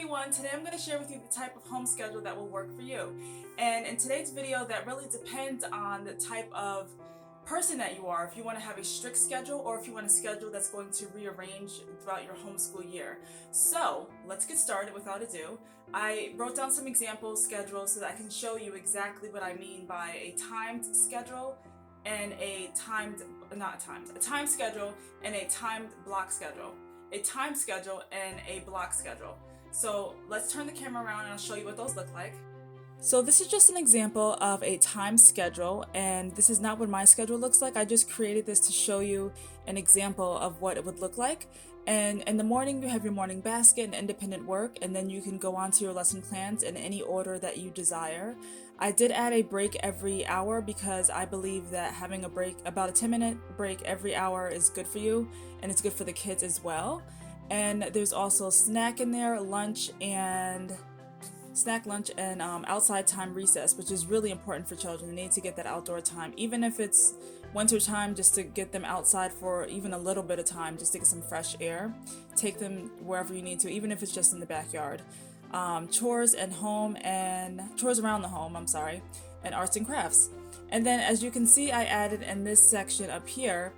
everyone, today I'm going to share with you the type of home schedule that will work for you. And in today's video, that really depends on the type of person that you are. If you want to have a strict schedule or if you want a schedule that's going to rearrange throughout your homeschool year. So let's get started without ado. I wrote down some example schedules so that I can show you exactly what I mean by a timed schedule and a time schedule and a timed block schedule. A time schedule and a block schedule. So let's turn the camera around and I'll show you what those look like. So this is just an example of a time schedule, and this is not what my schedule looks like. I just created this to show you an example of what it would look like. And in the morning, you have your morning basket and independent work, and then you can go on to your lesson plans in any order that you desire. I did add a break every hour because I believe that having a break, about a 10-minute break every hour, is good for you, and it's good for the kids as well. And there's also snack in there, lunch, and outside time recess, which is really important for children. They need to get that outdoor time, even if it's winter time, just to get them outside for even a little bit of time, just to get some fresh air. Take them wherever you need to, even if it's just in the backyard. Chores around the home, and arts and crafts. And then, as you can see, I added in this section up here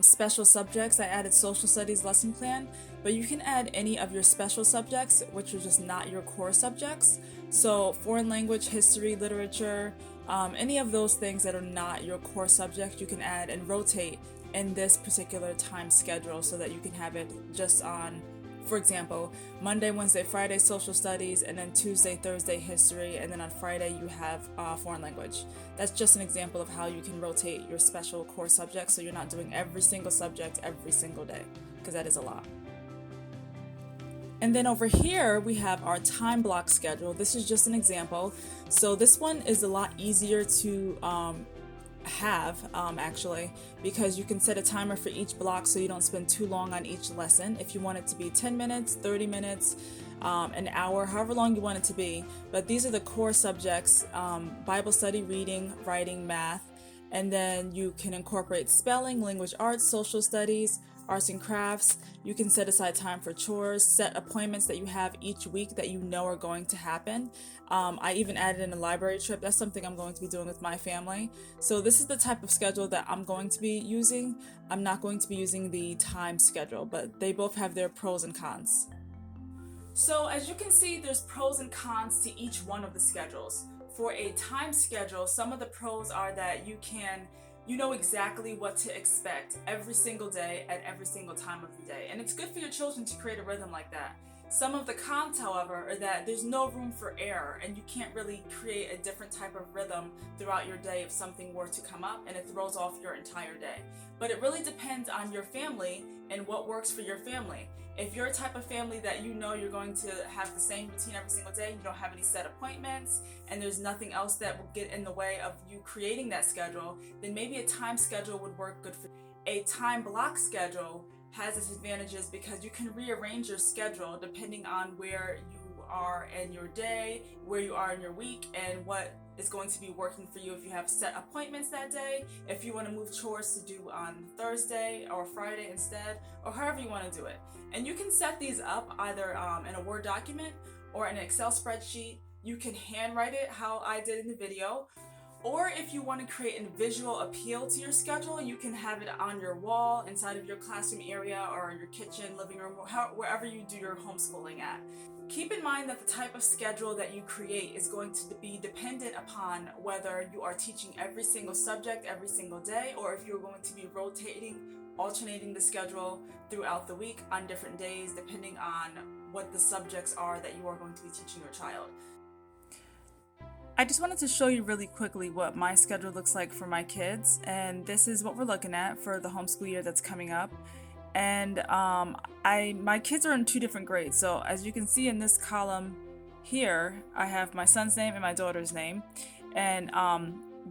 special subjects. I added social studies lesson plan, but you can add any of your special subjects, which are just not your core subjects. So foreign language, history, literature, any of those things that are not your core subject, you can add and rotate in this particular time schedule so that you can have it just on, for example, Monday, Wednesday, Friday, social studies, and then Tuesday, Thursday, history, and then on Friday you have foreign language. That's just an example of how you can rotate your special core subjects so you're not doing every single subject every single day, because that is a lot. And then over here we have our time block schedule. This is just an example. So this one is a lot easier to actually, because you can set a timer for each block so you don't spend too long on each lesson. If you want it to be 10 minutes, 30 minutes, an hour, however long you want it to be. But these are the core subjects: Bible study, reading, writing, math, and then you can incorporate spelling, language arts, social studies, arts and crafts. You can set aside time for chores, set appointments that you have each week that you know are going to happen. I even added in a library trip. That's something I'm going to be doing with my family. So this is the type of schedule that I'm going to be using. I'm not going to be using the time schedule, but they both have their pros and cons. So as you can see, there's pros and cons to each one of the schedules. For a time schedule, some of the pros are that you know exactly what to expect every single day at every single time of the day. And it's good for your children to create a rhythm like that. Some of the cons, however, are that there's no room for error, and you can't really create a different type of rhythm throughout your day if something were to come up and it throws off your entire day. But it really depends on your family and what works for your family. If you're a type of family that you know you're going to have the same routine every single day, you don't have any set appointments, and there's nothing else that will get in the way of you creating that schedule, then maybe a time schedule would work good for you. A time block schedule has its advantages because you can rearrange your schedule depending on where you are in your day, where you are in your week, and what is going to be working for you. If you have set appointments that day, if you want to move chores to do on Thursday or Friday instead, or however you want to do it. And you can set these up either in a Word document or in an Excel spreadsheet. You can handwrite it how I did in the video. Or if you want to create a visual appeal to your schedule, you can have it on your wall inside of your classroom area or in your kitchen, living room, wherever you do your homeschooling at. Keep in mind that the type of schedule that you create is going to be dependent upon whether you are teaching every single subject every single day, or if you're going to be alternating the schedule throughout the week on different days, depending on what the subjects are that you are going to be teaching your child. I just wanted to show you really quickly what my schedule looks like for my kids, and this is what we're looking at for the homeschool year that's coming up. And my kids are in 2 different grades, so as you can see in this column here, I have my son's name and my daughter's name, and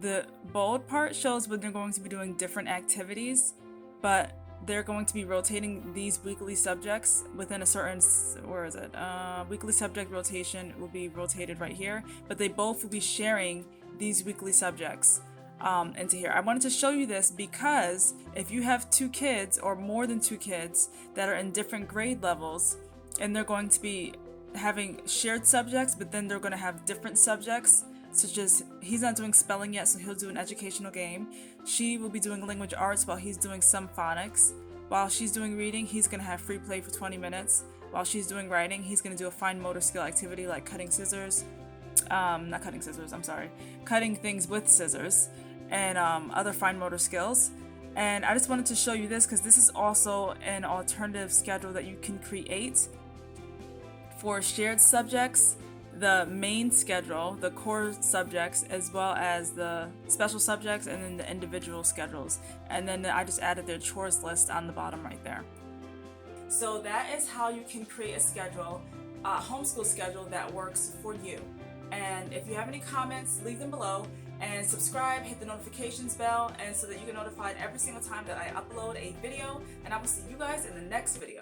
the bold part shows when they're going to be doing different activities, but they're going to be rotating these weekly subjects within a certain, weekly subject rotation will be rotated right here, but they both will be sharing these weekly subjects into here. I wanted to show you this because if you have 2 kids or more than 2 kids that are in different grade levels and they're going to be having shared subjects, but then they're going to have different subjects, such as he's not doing spelling yet, so he'll do an educational game. She will be doing language arts while he's doing some phonics. While she's doing reading, he's going to have free play for 20 minutes. While she's doing writing, he's going to do a fine motor skill activity like cutting scissors. Not cutting scissors, I'm sorry. Cutting things with scissors and other fine motor skills. And I just wanted to show you this because this is also an alternative schedule that you can create for shared subjects, the main schedule, the core subjects, as well as the special subjects, and then the individual schedules. And then I just added their chores list on the bottom right there. So that is how you can create a schedule, a homeschool schedule that works for you. And if you have any comments, leave them below, and subscribe, hit the notifications bell, and so that you get notified every single time that I upload a video. And I will see you guys in the next video.